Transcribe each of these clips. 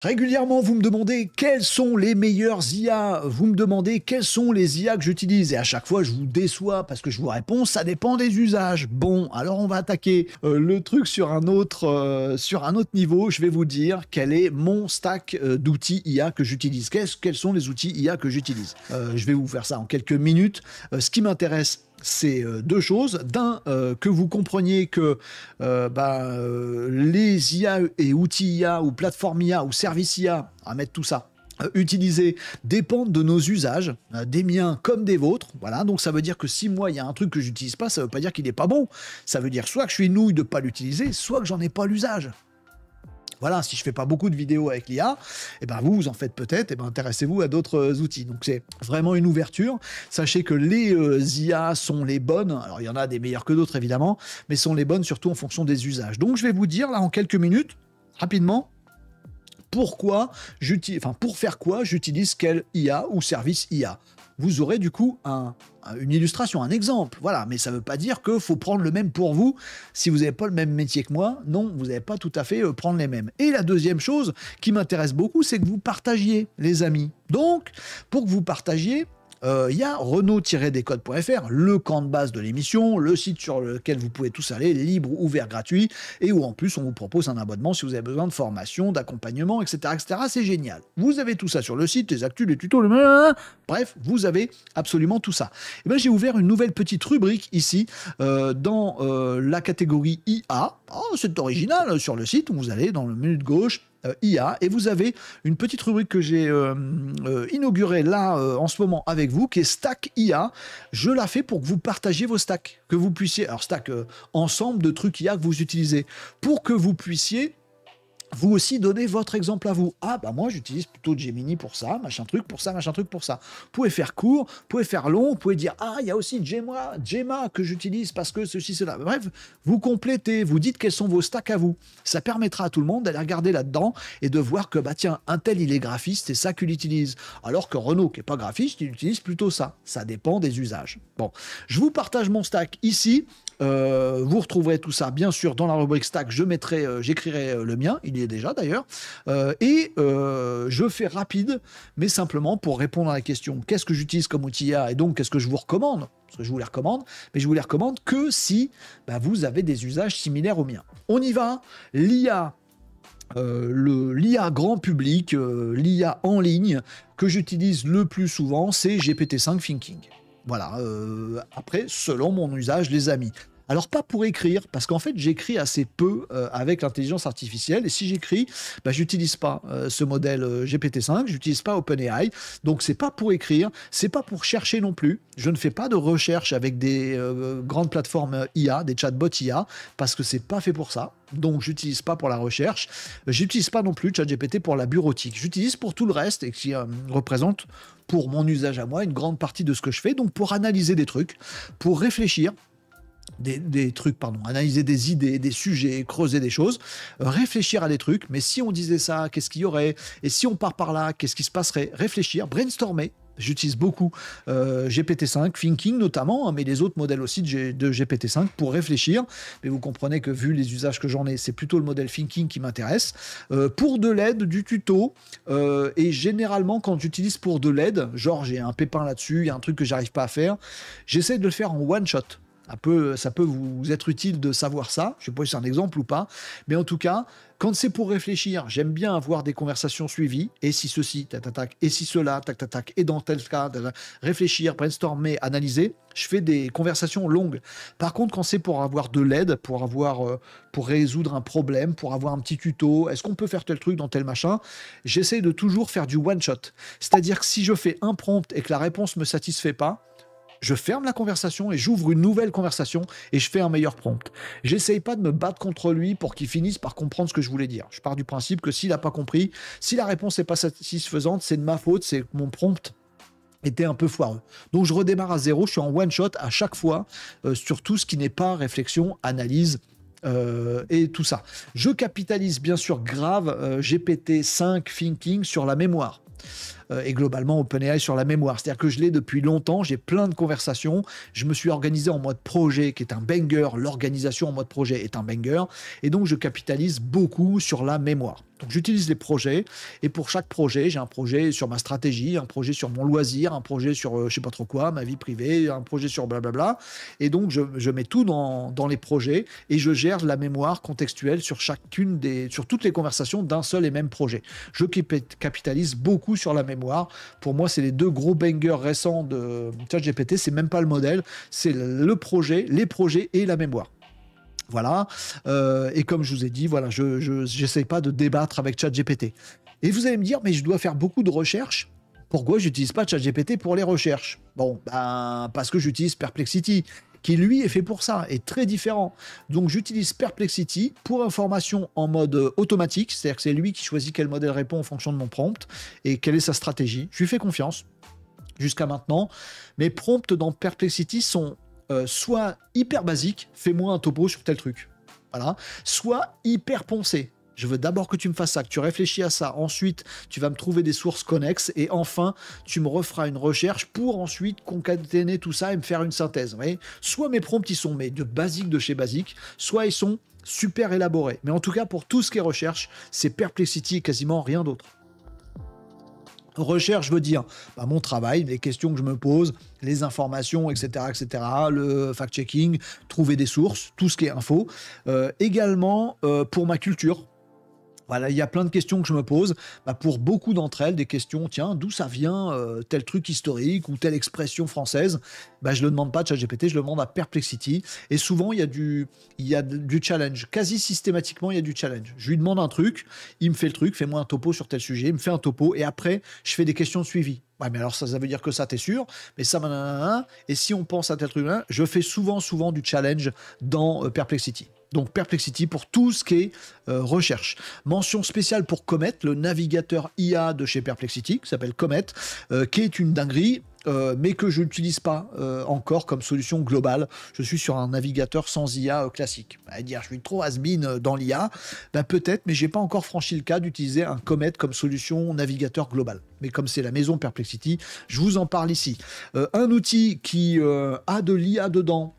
Régulièrement, vous me demandez quels sont les meilleurs IA, vous me demandez quels sont les IA que j'utilise, et à chaque fois je vous déçois parce que je vous réponds, ça dépend des usages. Bon, alors on va attaquer le truc sur un autre niveau. Je vais vous dire quel est mon stack d'outils IA que j'utilise. Quels sont les outils IA que j'utilise. Je vais vous faire ça en quelques minutes. Ce qui m'intéresse, c'est deux choses. D'un, que vous compreniez que les IA et outils IA ou plateformes IA ou services IA, à mettre tout ça, utilisés, dépendent de nos usages, des miens comme des vôtres. Voilà, donc ça veut dire que si moi, il y a un truc que j'utilise pas, ça veut pas dire qu'il n'est pas bon. Ça veut dire soit que je suis nouille de pas l'utiliser, soit que j'en ai pas l'usage. Voilà, si je fais pas beaucoup de vidéos avec l'IA, eh ben vous en faites peut-être, eh ben intéressez-vous à d'autres outils. Donc c'est vraiment une ouverture. Sachez que les IA sont les bonnes. Alors il y en a des meilleures que d'autres évidemment, mais sont les bonnes surtout en fonction des usages. Donc je vais vous dire là en quelques minutes, rapidement, pour faire quoi j'utilise quel IA ou service IA. Vous aurez du coup une illustration, un exemple. Voilà, mais ça ne veut pas dire qu'il faut prendre le même pour vous. Si vous n'avez pas le même métier que moi, non, vous n'allez pas tout à fait prendre les mêmes. Et la deuxième chose qui m'intéresse beaucoup, c'est que vous partagiez, les amis. Donc, pour que vous partagiez, il y a renault-descodes.fr, le camp de base de l'émission, le site sur lequel vous pouvez tous aller, libre, ouvert, gratuit, et où en plus on vous propose un abonnement si vous avez besoin de formation, d'accompagnement, etc., etc. C'est génial. Vous avez tout ça sur le site, les actus, les tutos, bref, vous avez absolument tout ça. Et bien j'ai ouvert une nouvelle petite rubrique ici dans la catégorie IA. Oh, c'est original sur le site où vous allez dans le menu de gauche. IA, et vous avez une petite rubrique que j'ai inaugurée là en ce moment avec vous, qui est Stack IA. Je la fais pour que vous partagiez vos stacks, que vous puissiez, alors stack ensemble de trucs IA que vous utilisez, pour que vous puissiez vous aussi donnez votre exemple à vous. Ah bah moi j'utilise plutôt Gemini pour ça, machin truc pour ça, machin truc pour ça. Vous pouvez faire court, vous pouvez faire long, vous pouvez dire ah il y a aussi Gemma que j'utilise parce que ceci, cela. Bref, vous complétez, vous dites quels sont vos stacks à vous. Ça permettra à tout le monde d'aller regarder là-dedans et de voir que bah tiens, un tel il est graphiste, c'est ça qu'il utilise. Alors que Renaud qui est pas graphiste, il utilise plutôt ça. Ça dépend des usages. Bon, je vous partage mon stack ici. Vous retrouverez tout ça bien sûr dans la rubrique stack. J'écrirai le mien, il y est déjà d'ailleurs. Je fais rapide, mais simplement pour répondre à la question qu'est-ce que j'utilise comme outil IA et donc qu'est-ce que je vous recommande, parce que je vous les recommande, mais je vous les recommande que si vous avez des usages similaires aux miens. On y va. L'IA. L'IA grand public, l'IA en ligne que j'utilise le plus souvent, c'est GPT-5 Thinking. Voilà, après, selon mon usage, les amis. Alors, pas pour écrire, parce qu'en fait, j'écris assez peu avec l'intelligence artificielle, et si j'écris, j'utilise pas ce modèle GPT-5, j'utilise pas OpenAI, donc c'est pas pour écrire, c'est pas pour chercher non plus. Je ne fais pas de recherche avec des grandes plateformes IA, des chatbots IA, parce que c'est pas fait pour ça. Donc, j'utilise pas pour la recherche. J'utilise pas non plus ChatGPT pour la bureautique. J'utilise pour tout le reste et qui représente pour mon usage à moi une grande partie de ce que je fais. Donc, pour analyser des trucs, pour réfléchir, analyser des idées, des sujets, creuser des choses, réfléchir à des trucs. Mais si on disait ça, qu'est-ce qu'il y aurait? Et si on part par là, qu'est-ce qui se passerait? Réfléchir, brainstormer. J'utilise beaucoup GPT-5, Thinking notamment, mais les autres modèles aussi de GPT-5 pour réfléchir. Mais vous comprenez que vu les usages que j'en ai, c'est plutôt le modèle Thinking qui m'intéresse. Pour de l'aide, du tuto, et généralement quand j'utilise pour de l'aide, genre j'ai un pépin là-dessus, il y a un truc que j'arrive pas à faire, j'essaie de le faire en one shot. Ça peut vous être utile de savoir ça. Je ne sais pas si c'est un exemple ou pas. Mais en tout cas, quand c'est pour réfléchir, j'aime bien avoir des conversations suivies. Et si ceci, tac, tac, tac, et si cela, tac, tac, tac, et dans tel cas, réfléchir, brainstormer, analyser, je fais des conversations longues. Par contre, quand c'est pour avoir de l'aide, pour résoudre un problème, pour avoir un petit tuto, est-ce qu'on peut faire tel truc dans tel machin, j'essaie de toujours faire du one-shot. C'est-à-dire que si je fais un prompt et que la réponse ne me satisfait pas, je ferme la conversation et j'ouvre une nouvelle conversation et je fais un meilleur prompt. J'essaye pas de me battre contre lui pour qu'il finisse par comprendre ce que je voulais dire. Je pars du principe que s'il n'a pas compris, si la réponse n'est pas satisfaisante, c'est de ma faute, c'est que mon prompt était un peu foireux. Donc je redémarre à zéro, je suis en one shot à chaque fois sur tout ce qui n'est pas réflexion, analyse, et tout ça. Je capitalise bien sûr grave GPT-5 Thinking sur la mémoire. et globalement OpenAI sur la mémoire. C'est-à-dire que je l'ai depuis longtemps, j'ai plein de conversations, je me suis organisé en mode projet qui est un banger, l'organisation en mode projet est un banger, et donc je capitalise beaucoup sur la mémoire. Donc j'utilise les projets, et pour chaque projet, j'ai un projet sur ma stratégie, un projet sur mon loisir, un projet sur je sais pas trop quoi, ma vie privée, un projet sur blablabla, et donc je mets tout dans les projets, et je gère la mémoire contextuelle sur sur toutes les conversations d'un seul et même projet. Je capitalise beaucoup sur la mémoire. Pour moi, c'est les deux gros bangers récents de ChatGPT, c'est même pas le modèle, c'est le projet, les projets et la mémoire. Voilà, et comme je vous ai dit, voilà, je n'essaie pas de débattre avec ChatGPT. Et vous allez me dire, mais je dois faire beaucoup de recherches. Pourquoi j'utilise pas ChatGPT pour les recherches? Bon, ben, parce que j'utilise Perplexity, qui lui est fait pour ça, est très différent. Donc j'utilise Perplexity pour information en mode automatique, c'est-à-dire que c'est lui qui choisit quel modèle répond en fonction de mon prompt et quelle est sa stratégie. Je lui fais confiance jusqu'à maintenant. Mes prompts dans Perplexity sont soit hyper basique, fais-moi un topo sur tel truc. Voilà. Soit hyper poncé. Je veux d'abord que tu me fasses ça, que tu réfléchis à ça. Ensuite, tu vas me trouver des sources connexes. Et enfin, tu me referas une recherche pour ensuite concaténer tout ça et me faire une synthèse. Vous voyez, soit mes prompts, ils sont de basique de chez basique, soit ils sont super élaborés. Mais en tout cas, pour tout ce qui est recherche, c'est Perplexity et quasiment rien d'autre. Recherche, je veux dire mon travail, les questions que je me pose, les informations, etc., le fact-checking, trouver des sources, tout ce qui est info. Également pour ma culture. Voilà, il y a plein de questions que je me pose. Pour beaucoup d'entre elles, des questions, tiens, d'où ça vient tel truc historique ou telle expression française, je ne le demande pas à ChatGPT, je le demande à Perplexity. Et souvent, il y a du challenge. Quasi systématiquement, il y a du challenge. Je lui demande un truc, il me fait le truc, fais-moi un topo sur tel sujet, il me fait un topo, et après, je fais des questions de suivi. Ouais, mais alors ça veut dire que ça, t'es sûr? Mais ça, et si on pense à tel truc, je fais souvent du challenge dans Perplexity. Donc Perplexity pour tout ce qui est recherche. Mention spéciale pour Comet, le navigateur IA de chez Perplexity, qui s'appelle Comet, qui est une dinguerie, mais que je n'utilise pas encore comme solution globale. Je suis sur un navigateur sans IA classique. À dire, je suis trop has-been dans l'IA, peut-être, mais j'ai pas encore franchi le cas d'utiliser un Comet comme solution navigateur global. Mais comme c'est la maison Perplexity, je vous en parle ici. Un outil qui a de l'IA dedans,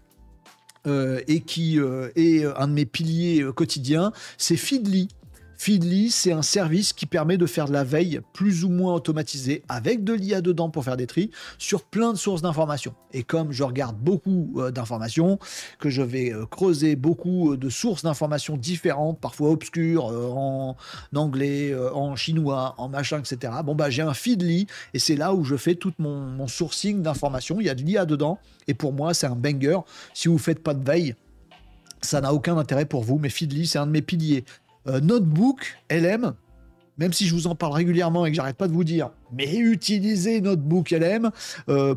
et qui est un de mes piliers quotidiens, c'est Feedly. Feedly, c'est un service qui permet de faire de la veille plus ou moins automatisée avec de l'IA dedans pour faire des tris sur plein de sources d'informations. Et comme je regarde beaucoup d'informations, que je vais creuser beaucoup de sources d'informations différentes, parfois obscures, en anglais, en chinois, en machin, etc. J'ai un Feedly et c'est là où je fais tout mon sourcing d'informations. Il y a de l'IA dedans et pour moi, c'est un banger. Si vous ne faites pas de veille, ça n'a aucun intérêt pour vous, mais Feedly, c'est un de mes piliers. Notebook LM, même si je vous en parle régulièrement et que j'arrête pas de vous dire, mais utilisez Notebook LM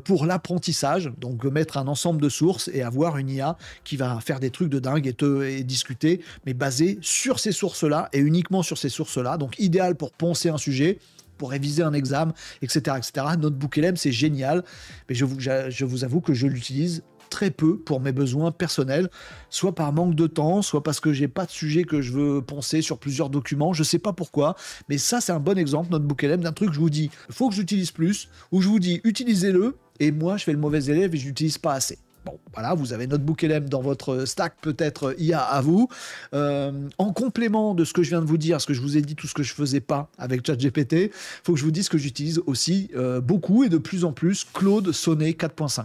pour l'apprentissage, donc mettre un ensemble de sources et avoir une IA qui va faire des trucs de dingue et discuter, mais basé sur ces sources-là et uniquement sur ces sources-là, donc idéal pour poncer un sujet, pour réviser un examen, etc. Notebook LM, c'est génial, mais je vous avoue que je l'utilise très peu pour mes besoins personnels, soit par manque de temps, soit parce que j'ai pas de sujet que je veux poncer sur plusieurs documents, je sais pas pourquoi, mais ça c'est un bon exemple, Notebook LM, d'un truc que je vous dis, il faut que j'utilise plus, ou je vous dis, utilisez-le, et moi je fais le mauvais élève et je l'utilise pas assez. Bon, voilà, vous avez Notebook LM dans votre stack, peut-être IA à vous. En complément de ce que je viens de vous dire, ce que je vous ai dit, tout ce que je faisais pas avec ChatGPT, il faut que je vous dise que j'utilise aussi beaucoup et de plus en plus Claude Sonnet 4.5.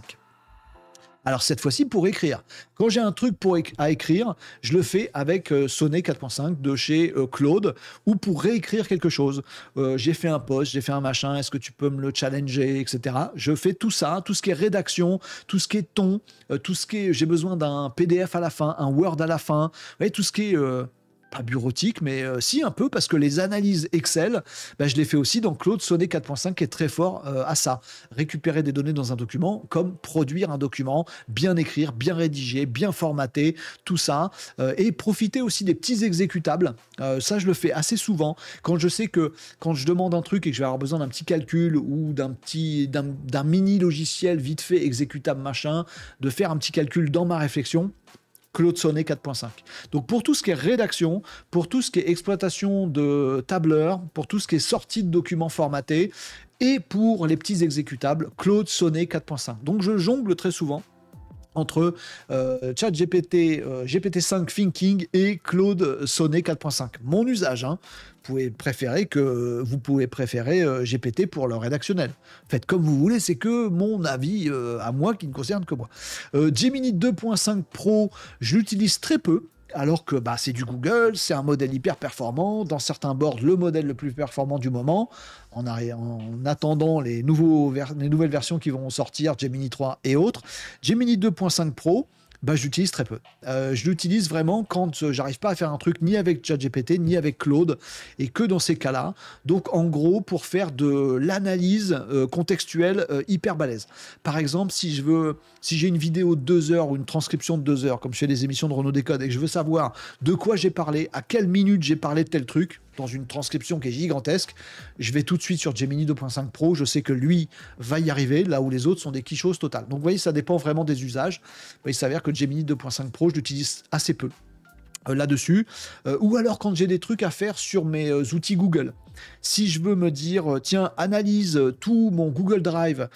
Alors cette fois-ci pour écrire. Quand j'ai un truc à écrire, je le fais avec Sonnet 4.5 de chez Claude, ou pour réécrire quelque chose. J'ai fait un post, j'ai fait un machin, est-ce que tu peux me le challenger, etc. Je fais tout ça, tout ce qui est rédaction, tout ce qui est ton, tout ce qui est, j'ai besoin d'un PDF à la fin, un Word à la fin, vous voyez, tout ce qui est pas bureautique, mais si un peu, parce que les analyses Excel, je les fais aussi dans Claude Sonnet 4.5 qui est très fort à ça. Récupérer des données dans un document, comme produire un document, bien écrire, bien rédiger, bien formater, tout ça. Et profiter aussi des petits exécutables. Ça, je le fais assez souvent. Quand je sais que quand je demande un truc et que je vais avoir besoin d'un petit calcul ou d'un mini logiciel vite fait exécutable machin, de faire un petit calcul dans ma réflexion, Claude Sonnet 4.5. Donc pour tout ce qui est rédaction, pour tout ce qui est exploitation de tableurs, pour tout ce qui est sortie de documents formatés, Et pour les petits exécutables, Claude Sonnet 4.5. Donc je jongle très souvent entre ChatGPT, GPT-5 Thinking et Claude Sonnet 4.5. Mon usage, hein. Vous pouvez préférer GPT pour le rédactionnel. Faites comme vous voulez, c'est que mon avis à moi qui ne concerne que moi. Gemini 2.5 Pro, je l'utilise très peu. Alors que c'est du Google, c'est un modèle hyper performant, dans certains boards, le modèle le plus performant du moment, en attendant les nouvelles versions qui vont sortir, Gemini 3 et autres. Gemini 2.5 Pro, j'utilise très peu. Je l'utilise vraiment quand j'arrive pas à faire un truc ni avec ChatGPT, ni avec Claude, et que dans ces cas-là. Donc, en gros, pour faire de l'analyse contextuelle hyper balèze. Par exemple, si j'ai une vidéo de 2 heures ou une transcription de 2 heures, comme je fais des émissions de Renaud Décode, et que je veux savoir de quoi j'ai parlé, à quelle minute j'ai parlé de tel truc, dans une transcription qui est gigantesque, je vais tout de suite sur Gemini 2.5 Pro, je sais que lui va y arriver, là où les autres sont des quichos totales. Donc vous voyez, ça dépend vraiment des usages. Il s'avère que Gemini 2.5 Pro, je l'utilise assez peu là-dessus, ou alors quand j'ai des trucs à faire sur mes outils Google. Si je veux me dire, tiens, analyse tout mon Google Drive,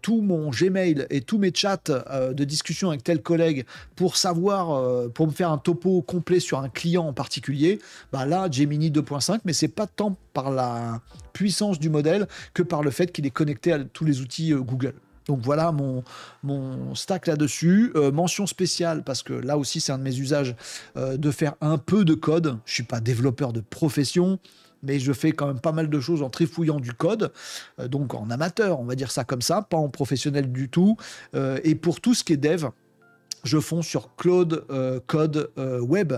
tout mon Gmail et tous mes chats de discussion avec tel collègue pour savoir, pour me faire un topo complet sur un client en particulier, là, Gemini 2.5, mais c'est pas tant par la puissance du modèle que par le fait qu'il est connecté à tous les outils Google. Donc voilà mon stack là-dessus. Mention spéciale, parce que là aussi c'est un de mes usages, de faire un peu de code. Je ne suis pas développeur de profession, mais je fais quand même pas mal de choses en trifouillant du code, donc en amateur, on va dire ça comme ça, pas en professionnel du tout. Et pour tout ce qui est dev, je fonce sur Claude Code Web,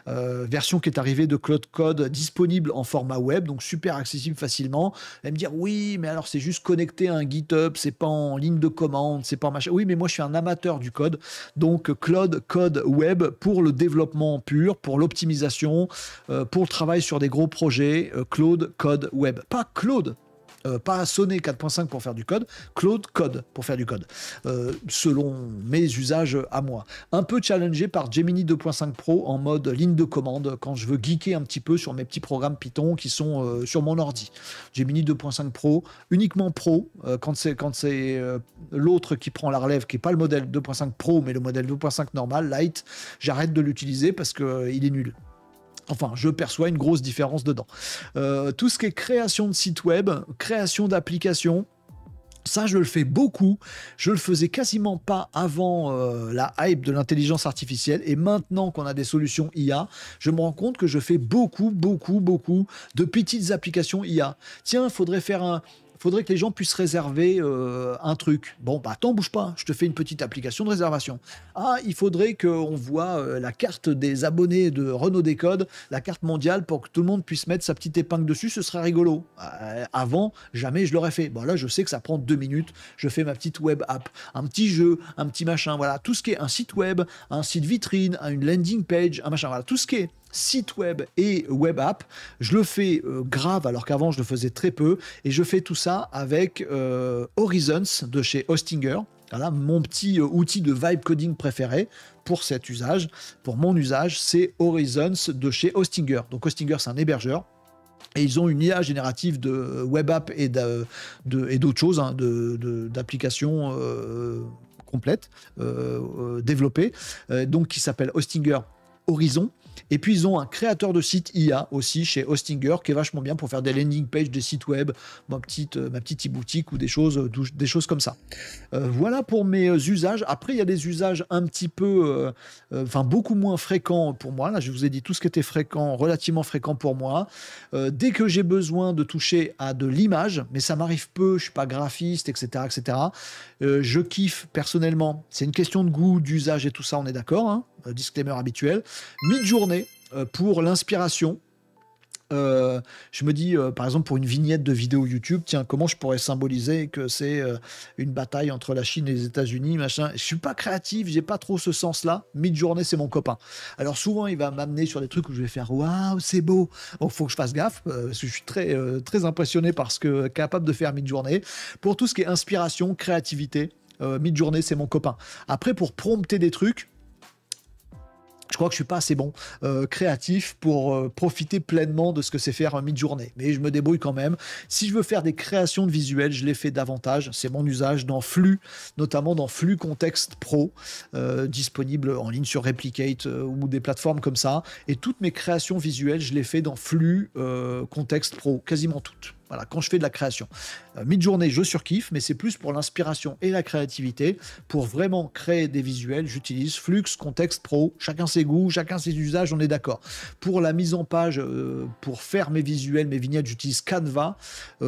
version qui est arrivée de Claude Code disponible en format web, donc super accessible facilement. Elle me dire oui, mais alors c'est juste connecté à un GitHub, c'est pas en ligne de commande, c'est pas en machin. Oui, mais moi je suis un amateur du code, donc Claude Code Web pour le développement pur, pour l'optimisation, pour le travail sur des gros projets, Claude Code Web, pas Claude. Pas Sonnet 4.5 pour faire du code, Claude Code pour faire du code, selon mes usages à moi. Un peu challengé par Gemini 2.5 Pro en mode ligne de commande, quand je veux geeker un petit peu sur mes petits programmes Python qui sont sur mon ordi. Gemini 2.5 Pro, uniquement Pro, quand c'est l'autre qui prend la relève, qui n'est pas le modèle 2.5 Pro, mais le modèle 2.5 normal, Lite, j'arrête de l'utiliser parce qu'il est nul. Enfin, je perçois une grosse différence dedans. Tout ce qui est création de site web, création d'applications, ça, je le fais beaucoup. Je le faisais quasiment pas avant la hype de l'intelligence artificielle. Et maintenant qu'on a des solutions IA, je me rends compte que je fais beaucoup de petites applications IA. Tiens, faudrait que les gens puissent réserver un truc. Bon, attends, bouge pas, je te fais une petite application de réservation. Ah, il faudrait qu'on voit la carte des abonnés de Renaud Décode, la carte mondiale, pour que tout le monde puisse mettre sa petite épingle dessus, ce serait rigolo. Avant, jamais je l'aurais fait. Bon, là, je sais que ça prend 2 minutes, je fais ma petite web app, un petit jeu, un petit machin, voilà. Tout ce qui est un site web, un site vitrine, une landing page, un machin, voilà. Tout ce qui est site web et web app, je le fais grave, alors qu'avant je le faisais très peu, et je fais tout ça avec Horizons de chez Hostinger. Voilà, mon petit outil de vibe coding préféré pour cet usage, pour mon usage, c'est Horizons de chez Hostinger. Donc Hostinger, c'est un hébergeur. Et ils ont une IA générative de web app et d'autres choses, hein, d'applications complètes, développées, donc qui s'appelle Hostinger Horizon. Et puis ils ont un créateur de site IA aussi chez Hostinger qui est vachement bien pour faire des landing pages, des sites web, ma petite e-boutique ou des choses comme ça. Voilà pour mes usages. Après, il y a des usages un petit peu, beaucoup moins fréquents pour moi. Là, je vous ai dit tout ce qui était relativement fréquent pour moi. Dès que j'ai besoin de toucher à de l'image, mais ça m'arrive peu, je suis pas graphiste, etc. Je kiffe personnellement. C'est une question de goût, d'usage et tout ça, on est d'accord, hein, disclaimer habituel. Midjourney pour l'inspiration. Je me dis, par exemple, pour une vignette de vidéo YouTube, tiens, comment je pourrais symboliser que c'est une bataille entre la Chine et les États-Unis, machin. Je suis pas créatif, j'ai pas trop ce sens-là. Midjourney, c'est mon copain. Alors souvent, il va m'amener sur des trucs où je vais faire waouh, c'est beau. Donc, faut que je fasse gaffe, parce que je suis très impressionné par ce que capable de faire Midjourney. Pour tout ce qui est inspiration, créativité, Midjourney, c'est mon copain. Après, pour prompter des trucs, Je crois que je suis pas assez bon créatif pour profiter pleinement de ce que c'est faire un Midjourney. Mais je me débrouille quand même. Si je veux faire des créations de visuels, je les fais davantage. C'est mon usage dans Flux, notamment dans Flux Context Pro, disponible en ligne sur Replicate ou des plateformes comme ça. Et toutes mes créations visuelles, je les fais dans Flux Context Pro, quasiment toutes. Voilà, quand je fais de la création. Midjourney, je surkiffe, mais c'est plus pour l'inspiration et la créativité. Pour vraiment créer des visuels, j'utilise Flux, Context Pro. Chacun ses goûts, chacun ses usages, on est d'accord. Pour la mise en page, pour faire mes visuels, mes vignettes, j'utilise Canva,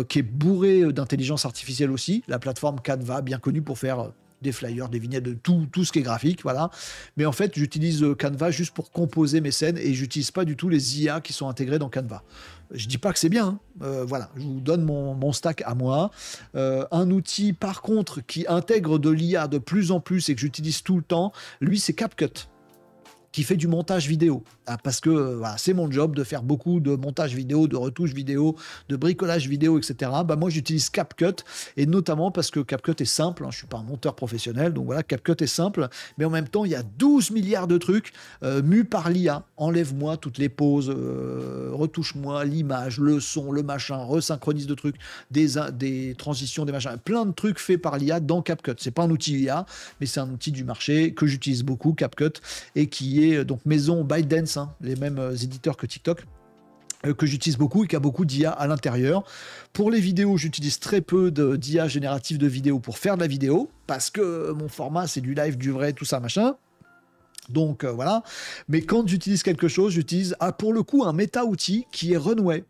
qui est bourré d'intelligence artificielle aussi. La plateforme Canva, bien connue pour faire des flyers, des vignettes, de tout ce qui est graphique, voilà. Mais en fait, j'utilise Canva juste pour composer mes scènes et j'utilise pas du tout les IA qui sont intégrés dans Canva. Je dis pas que c'est bien, hein. Voilà, je vous donne mon stack à moi. Un outil, par contre, qui intègre de l'IA de plus en plus et que j'utilise tout le temps, lui, c'est CapCut, qui fait du montage vidéo. Parce que voilà, c'est mon job de faire beaucoup de montage vidéo, de retouche vidéo, de bricolage vidéo, etc. Moi, j'utilise CapCut, et notamment parce que CapCut est simple. Je ne suis pas un monteur professionnel, donc voilà, CapCut est simple. Mais en même temps, il y a 12 milliards de trucs mus par l'IA. Enlève-moi toutes les pauses, retouche-moi l'image, le son, le machin, resynchronise de trucs, des transitions, des machins. Plein de trucs faits par l'IA dans CapCut. C'est pas un outil IA, mais c'est un outil du marché que j'utilise beaucoup, CapCut, et qui est donc maison ByteDance, hein, les mêmes éditeurs que TikTok, que j'utilise beaucoup et qui a beaucoup d'IA à l'intérieur. Pour les vidéos, j'utilise très peu d'IA générative de vidéos pour faire de la vidéo, parce que mon format, c'est du live, du vrai, tout ça, machin. Donc voilà. Mais quand j'utilise quelque chose, j'utilise pour le coup un méta-outil qui est Runway.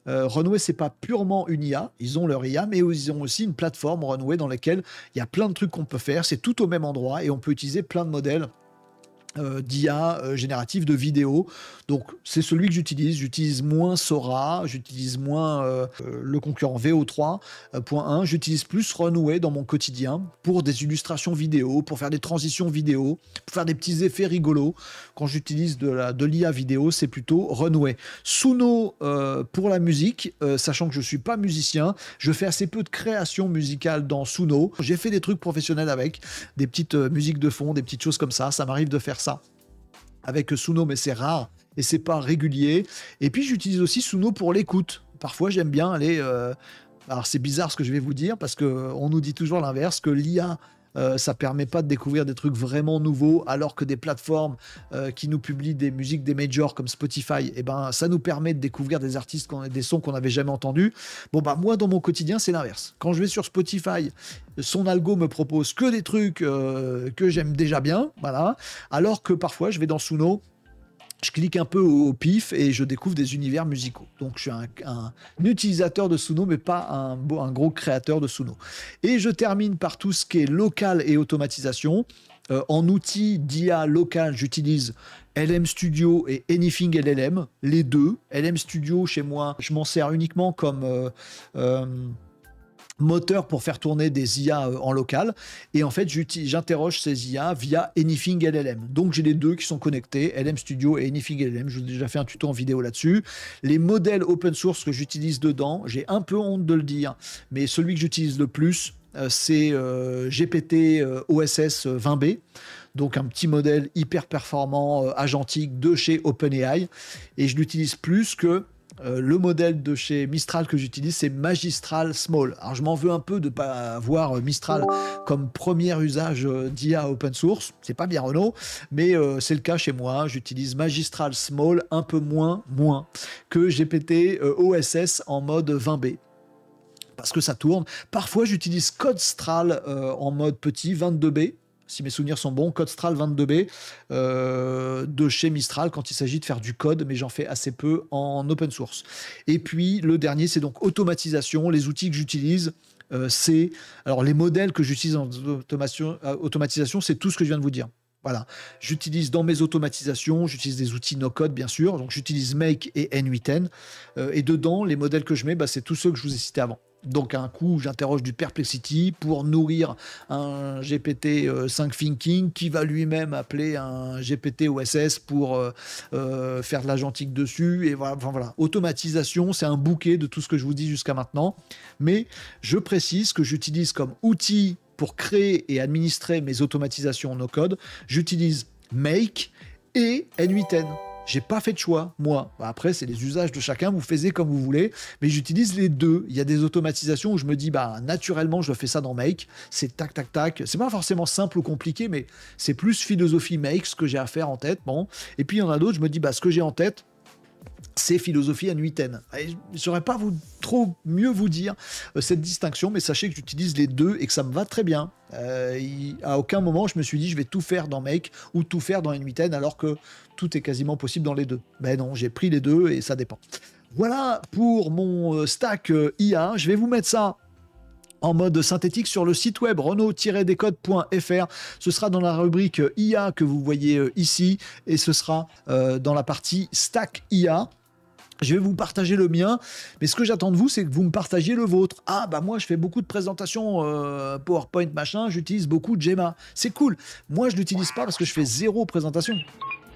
Runway, c'est pas purement une IA, ils ont leur IA, mais ils ont aussi une plateforme Runway dans laquelle il y a plein de trucs qu'on peut faire, c'est tout au même endroit et on peut utiliser plein de modèles d'IA générative de vidéo. Donc c'est celui que j'utilise moins Sora, j'utilise moins le concurrent VO3.1, j'utilise plus Runway dans mon quotidien pour des illustrations vidéo, pour faire des transitions vidéo, pour faire des petits effets rigolos. Quand j'utilise de l'IA vidéo, c'est plutôt Runway. Suno pour la musique, sachant que je suis pas musicien, je fais assez peu de création musicale dans Suno. J'ai fait des trucs professionnels avec, des petites musiques de fond, des petites choses comme ça m'arrive de faire ça avec Suno, mais c'est rare et c'est pas régulier. Et puis j'utilise aussi Suno pour l'écoute. Parfois j'aime bien aller... Alors c'est bizarre ce que je vais vous dire, parce qu'on nous dit toujours l'inverse, que l'IA, ça permet pas de découvrir des trucs vraiment nouveaux, alors que des plateformes qui nous publient des musiques des majors comme Spotify, eh ben, ça nous permet de découvrir des artistes, des sons qu'on n'avait jamais entendus. Moi, dans mon quotidien, c'est l'inverse. Quand je vais sur Spotify, son algo me propose que des trucs que j'aime déjà bien, voilà, alors que parfois, je vais dans Suno, je clique un peu au pif et je découvre des univers musicaux. Donc je suis un utilisateur de Suno, mais pas un gros créateur de Suno. Et je termine par tout ce qui est local et automatisation. En outil d'IA local, j'utilise LM Studio et Anything LLM, les deux. LM Studio, chez moi, je m'en sers uniquement comme... moteur pour faire tourner des IA en local, et en fait j'interroge ces IA via Anything LLM. Donc j'ai les deux qui sont connectés, LM Studio et Anything LLM. Je vous ai déjà fait un tuto en vidéo là-dessus. Les modèles open source que j'utilise dedans, j'ai un peu honte de le dire, mais celui que j'utilise le plus, c'est GPT OSS 20B. Donc un petit modèle hyper performant, agentique de chez OpenAI, et je l'utilise plus que le modèle de chez Mistral que j'utilise, c'est Magistral Small. Alors je m'en veux un peu de ne pas avoir Mistral comme premier usage d'IA open source. C'est pas bien Renault, mais c'est le cas chez moi. J'utilise Magistral Small un peu moins que GPT OSS en mode 20B. Parce que ça tourne. Parfois j'utilise Codestral en mode petit 22B. Si mes souvenirs sont bons, Codestral 22B de chez Mistral quand il s'agit de faire du code, mais j'en fais assez peu en open source. Et puis le dernier, c'est donc automatisation. Les outils que j'utilise, c'est... Alors les modèles que j'utilise en automatisation, c'est tout ce que je viens de vous dire. Voilà. J'utilise dans mes automatisations, j'utilise des outils no-code, bien sûr. Donc j'utilise Make et N8N. Et dedans, les modèles que je mets, c'est tous ceux que je vous ai cités avant. Donc un coup, j'interroge du Perplexity pour nourrir un GPT-5 Thinking qui va lui-même appeler un GPT OSS pour faire de l'agentique dessus. Et voilà, enfin, voilà. Automatisation, c'est un bouquet de tout ce que je vous dis jusqu'à maintenant. Mais je précise que j'utilise comme outil pour créer et administrer mes automatisations no-code, j'utilise Make et N8N. J'ai pas fait de choix, moi. Bah, après, c'est les usages de chacun, vous faites comme vous voulez, mais j'utilise les deux. Il y a des automatisations où je me dis, bah, naturellement, je fais ça dans Make. C'est tac, tac, tac. C'est pas forcément simple ou compliqué, mais c'est plus philosophie Make, ce que j'ai à faire en tête. Bon. Et puis, il y en a d'autres, je me dis, bah, ce que j'ai en tête, c'est philosophie N8N. Je ne saurais pas trop mieux vous dire cette distinction, mais sachez que j'utilise les deux et que ça me va très bien. À aucun moment, je me suis dit je vais tout faire dans Make ou tout faire dans N8N, alors que tout est quasiment possible dans les deux. Ben non, j'ai pris les deux et ça dépend. Voilà pour mon stack IA. Je vais vous mettre ça en mode synthétique sur le site web renault-décode.fr. Ce sera dans la rubrique IA que vous voyez ici et ce sera dans la partie Stack IA. Je vais vous partager le mien, mais ce que j'attends de vous, c'est que vous me partagiez le vôtre. Ah, bah moi, je fais beaucoup de présentations PowerPoint, machin, j'utilise beaucoup de Gemma. C'est cool. Moi, je ne l'utilise pas parce que je fais 0 présentation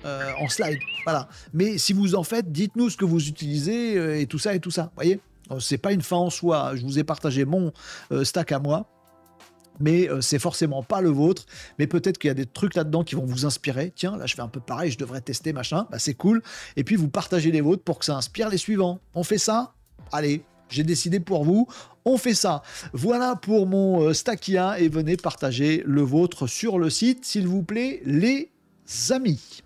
en slide. Voilà. Mais si vous en faites, dites-nous ce que vous utilisez et tout ça et tout ça. Vous voyez ? C'est pas une fin en soi. Je vous ai partagé mon stack à moi. Mais c'est forcément pas le vôtre, mais peut-être qu'il y a des trucs là-dedans qui vont vous inspirer. Tiens, là je fais un peu pareil, je devrais tester machin, bah c'est cool. Et puis vous partagez les vôtres pour que ça inspire les suivants. On fait ça ? Allez, j'ai décidé pour vous, on fait ça. Voilà pour mon stack IA et venez partager le vôtre sur le site, s'il vous plaît, les amis.